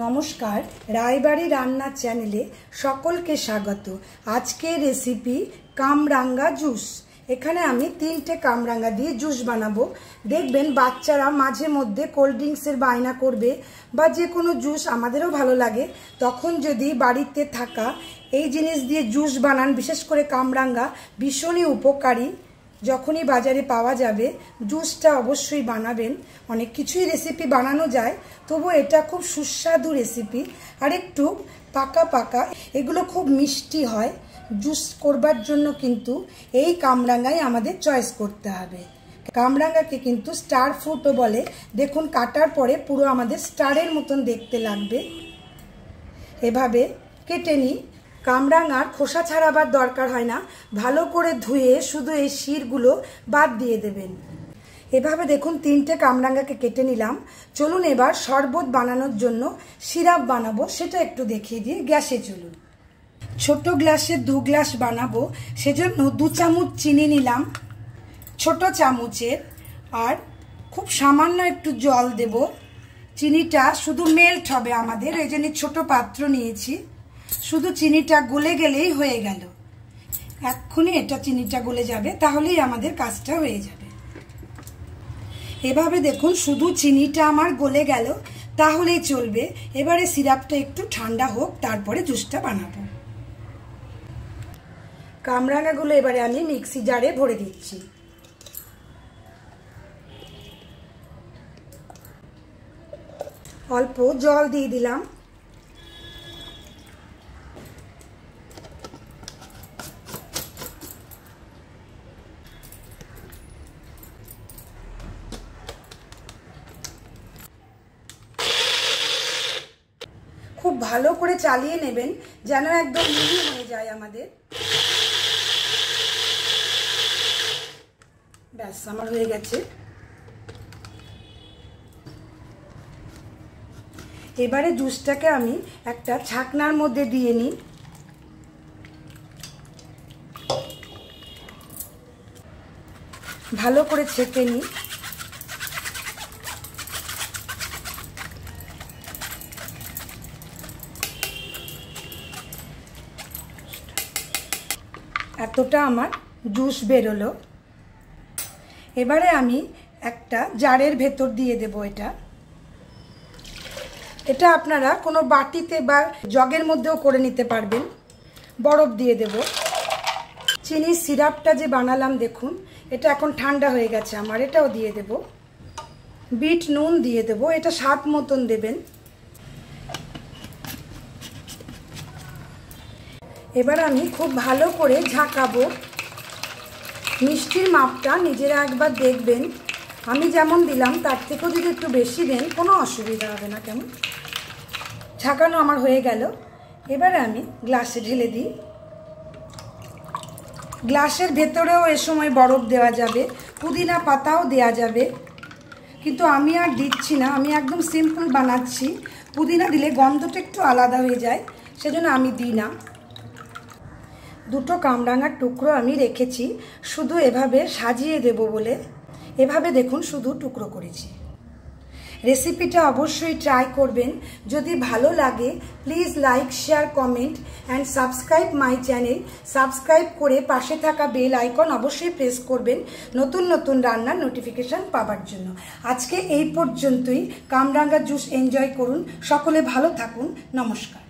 নমস্কার, রায়বাড়ি রান্না চ্যানেলে সকলকে স্বাগত। আজকের রেসিপি কামরাঙ্গা জুস। এখানে আমি 3টে কামরাঙ্গা দিয়ে জুস বানাবো। দেখবেন বাচ্চারা মাঝে মধ্যে কোল্ড ড্রিঙ্কসের বায়না করবে বা যে কোনো জুস আমাদেরও ভালো লাগে, তখন যদি বাড়িতে থাকা এই জিনিস দিয়ে জুস বানান, বিশেষ করে কামরাঙ্গা ভীষণই উপকারী। যখনই বাজারে পাওয়া যাবে জুসটা অবশ্যই বানাবেন। অনেক কিছুই রেসিপি বানানো যায়, তবু এটা খুব সুস্বাদু রেসিপি আর একটু পাকা পাকা, এগুলো খুব মিষ্টি হয়। জুস করবার জন্য কিন্তু এই কামরাঙ্গাই আমাদের চয়েস করতে হবে। কামরাঙ্গাকে কিন্তু স্টার ফ্রুটও বলে। দেখুন কাটার পরে পুরো আমাদের স্টারের মতন দেখতে লাগবে। এভাবে কেটে নিই। কামরাঙ্গার খোসা ছাড়াবার দরকার হয় না, ভালো করে ধুয়ে শুধু এই শিরগুলো বাদ দিয়ে দেবেন। এভাবে দেখুন 3টে কামরাঙ্গাকে কেটে নিলাম। চলুন এবার শরবত বানানোর জন্য সিরাপ বানাবো, সেটা একটু দেখিয়ে দিয়ে গ্যাসে চলুন। ছোট গ্লাসে 2 গ্লাস বানাবো, সেজন্য 2 চামচ চিনি নিলাম ছোট চামচের, আর খুব সামান্য একটু জল দেব। চিনিটা শুধু মেল্ট হবে আমাদের, এই জন্য ছোট পাত্র নিয়েছি। শুধু চিনিটা গলে গেলেই হয়ে গেল। এক্ষুনি এটা চিনিটা গলে যাবে, তাহলেই আমাদের কাজটা হয়ে যাবে। এভাবে দেখুন শুধু চিনিটা আমার গলে গেল, তাহলেই চলবে। এবারে সিরাপটা একটু ঠান্ডা হোক, তারপরে জুসটা বানাবো। কামরাঙ্গাগুলো এবারে আমি মিক্সি জারে ভরে দিচ্ছি। অল্প জল দিয়ে দিলাম। খুব ভালো করে চালিয়ে নেবেন যেন একদম মিহি হয়ে যায় আমাদের। ব্যাস, আমার হয়ে গেছে। এবারে জুসটাকে আমি একটা ছাকনার মধ্যে দিয়ে নিই। ভালো করে ছেঁকে নিই। এতটা আমার জুস বেরোলো। এবারে আমি একটা জারের ভেতর দিয়ে দেব। এটা আপনারা কোনো বাটিতে বা জগের মধ্যেও করে নিতে পারবেন। বরফ দিয়ে দেব। চিনির সিরাপটা যে বানালাম দেখুন, এটা এখন ঠান্ডা হয়ে গেছে আমার, এটাও দিয়ে দেব। বিট নুন দিয়ে দেব, এটা স্বাদ মতন দেবেন। এবার আমি খুব ভালো করে ঝাঁকাবো। মিষ্টির মাপটা নিজেরা একবার দেখবেন। আমি যেমন দিলাম তার থেকেও যদি একটু বেশি দেন কোনো অসুবিধা হবে না। কেমন ঝাঁকানো আমার হয়ে গেল। এবারে আমি গ্লাসে ঢেলে দিই। গ্লাসের ভেতরেও এ সময় বরফ দেওয়া যাবে, পুদিনা পাতাও দেওয়া যাবে, কিন্তু আমি আর দিচ্ছি না। আমি একদম সিম্পল বানাচ্ছি। পুদিনা দিলে গন্ধটা একটু আলাদা হয়ে যায়, সেজন্য আমি দিই না। 2টো কামরাঙ্গার টুকরো আমি রেখেছি শুধু এভাবে সাজিয়ে দেব বলে। এভাবে দেখুন শুধু টুকরো করেছি। রেসিপিটা অবশ্যই ট্রাই করবেন। যদি ভালো লাগে please like, share, comment and subscribe my channel. Subscribe করে পাশে থাকা বেল আইকন অবশ্যই প্রেস করবেন নতুন নতুন রান্নার নোটিফিকেশান পাওয়ার জন্য। আজকে এই পর্যন্তই। কামরাঙ্গা জুস এনজয় করুন। সকলে ভালো থাকুন। নমস্কার।